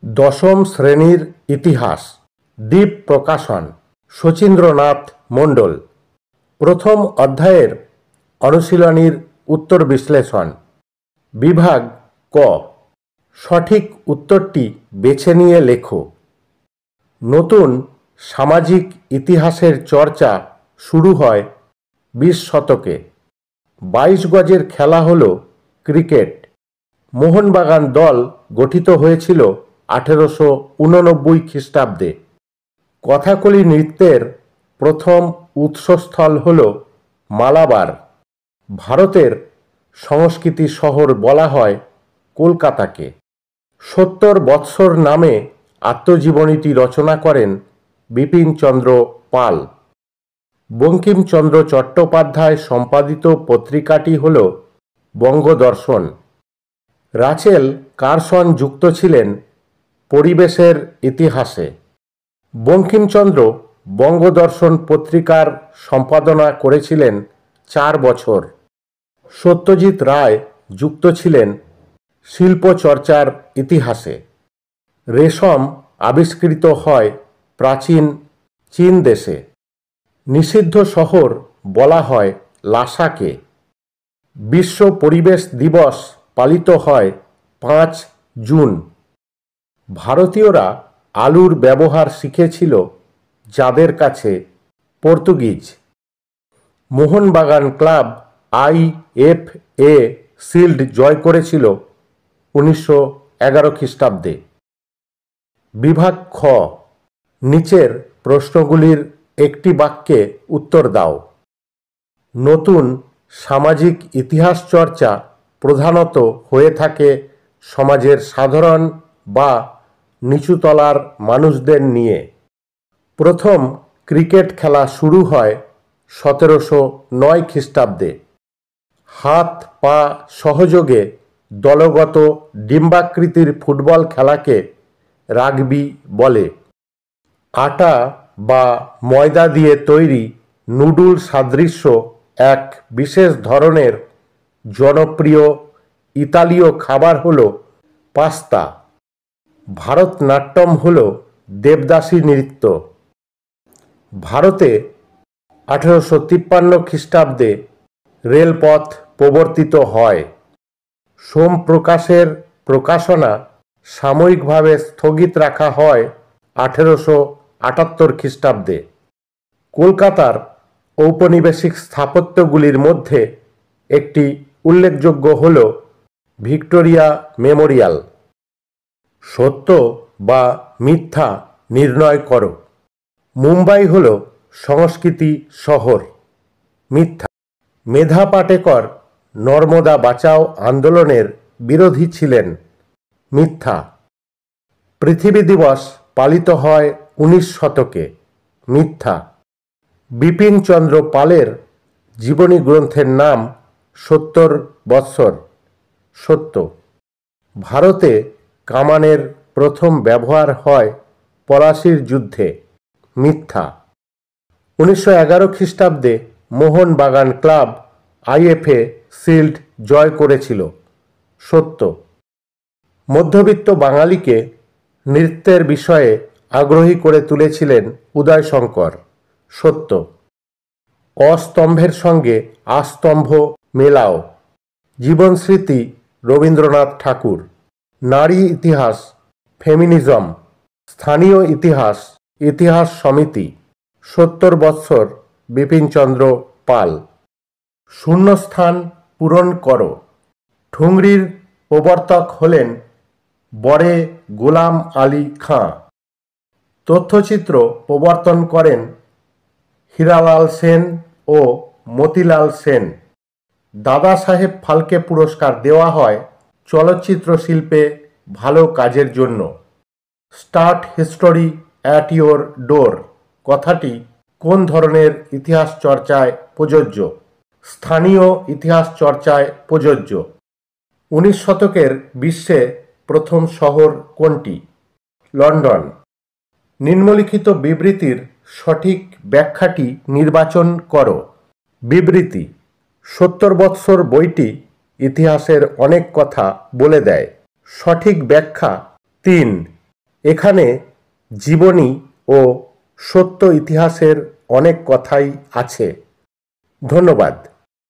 দশম শ্রেণীর ইতিহাস, দ্বীপ প্রকাশন, শচীন্দ্রনাথ মণ্ডল। প্রথম অধ্যায়ের অনুশীলনীর উত্তর বিশ্লেষণ। বিভাগ ক, সঠিক উত্তরটি বেছে নিয়ে লেখো। নতুন সামাজিক ইতিহাসের চর্চা শুরু হয় 20 শতকে। 22 গজের খেলা হল ক্রিকেট। মোহনবাগান দল গঠিত হয়েছিল 1889 খ্রিস্টাব্দে। কথাকলি নৃত্যের প্রথম উৎসস্থল হল মালাবার। ভারতের সংস্কৃতি শহর বলা হয় কলকাতাকে। 70 বৎসর নামে আত্মজীবনীটি রচনা করেন বিপিনচন্দ্র পাল। বঙ্কিমচন্দ্র চট্টোপাধ্যায় সম্পাদিত পত্রিকাটি হল বঙ্গদর্শন। রাচেল কারসন যুক্ত ছিলেন পরিবেশের ইতিহাসে। বঙ্কিমচন্দ্র বঙ্গদর্শন পত্রিকার সম্পাদনা করেছিলেন 4 বছর। সত্যজিৎ রায় যুক্ত ছিলেন শিল্পচর্চার ইতিহাসে। রেশম আবিষ্কৃত হয় প্রাচীন চীন দেশে। নিষিদ্ধ শহর বলা হয় লাসাকে। বিশ্ব পরিবেশ দিবস পালিত হয় 5 জুন। ভারতীয়রা আলুর ব্যবহার শিখেছিল যাদের কাছে Portuguese. Mohun Bagan club IFA shield জয় করেছিল 1911 খ্রিস্টাব্দে। বিভাগ খ, নিচের প্রশ্নগুলির একটি বাক্যে উত্তর দাও। নতুন সামাজিক ইতিহাস চর্চা প্রধানত হয়ে থাকে সমাজের সাধারণ বা নিচুতলার মানুষদের নিয়ে। প্রথম ক্রিকেট খেলা শুরু হয় 1709 খ্রিস্টাব্দে। হাত পা সহযোগে দলগত ডিম্বাকৃতির ফুটবল খেলাকে রাগবি বলে। আটা বা ময়দা দিয়ে তৈরি নুডল সাদৃশ্য এক বিশেষ ধরনের জনপ্রিয় ইতালীয় খাবার হল পাস্তা। ভারতনাট্যম হল দেবদাসী নৃত্য। ভারতে 1853 খ্রিস্টাব্দে রেলপথ প্রবর্তিত হয়। সোমপ্রকাশের প্রকাশনা সাময়িকভাবে স্থগিত রাখা হয় 1878 খ্রিস্টাব্দে। কলকাতার ঔপনিবেশিক স্থাপত্যগুলির মধ্যে একটি উল্লেখযোগ্য হল ভিক্টোরিয়া মেমোরিয়াল। সত্য বা মিথ্যা নির্ণয় করো। মুম্বাই হল সংস্কৃতি শহর। মিথ্যা। মেধা পাটেকর নর্মদা বাঁচাও আন্দোলনের বিরোধী ছিলেন। মিথ্যা। পৃথিবী দিবস পালিত হয় 19 শতকে। মিথ্যা। বিপিনচন্দ্র পালের জীবনী গ্রন্থের নাম 70 বৎসর। সত্য। ভারতে কামানের প্রথম ব্যবহার হয় পলাশির যুদ্ধে। মিথ্যা। 1911 খ্রিস্টাব্দে মোহনবাগান ক্লাব IFA শিল্ড জয় করেছিল। সত্য। মধ্যবিত্ত বাঙালিকে নৃত্যের বিষয়ে আগ্রহী করে তুলেছিলেন উদয়শঙ্কর। সত্য। অস্তম্ভের সঙ্গে আস্তম্ভ মেলাও। জীবনস্মৃতি রবীন্দ্রনাথ ঠাকুর। নারী ইতিহাস ফেমিনিজম। স্থানীয় ইতিহাস ইতিহাস সমিতি। 70 বৎসর বিপিনচন্দ্র পাল। শূন্যস্থান পূরণ করো। ঠুংরির প্রবর্তক হলেন বড়ে গোলাম আলী খাঁ। তথ্যচিত্র প্রবর্তন করেন হীরালাল সেন ও মতিলাল সেন। দাদা সাহেব ফালকে পুরস্কার দেওয়া হয় চলচ্চিত্র শিল্পে ভালো কাজের জন্য। স্টার্ট হিস্টোরি অ্যাট ইয়োর ডোর কথাটি কোন ধরনের ইতিহাস চর্চায় প্রযোজ্য? স্থানীয় ইতিহাস চর্চায় প্রযোজ্য। 19 শতকের বিশ্বে প্রথম শহর কোনটি? লন্ডন। নিম্নলিখিত বিবৃতির সঠিক ব্যাখ্যাটি নির্বাচন করো। বিবৃতি: 70 বৎসর বইটি ইতিহাসের অনেক কথা বলে দেয়। সঠিক ব্যাখ্যা: 3 এখানে জীবনী ও সত্য ইতিহাসের অনেক কথাই আছে। ধন্যবাদ।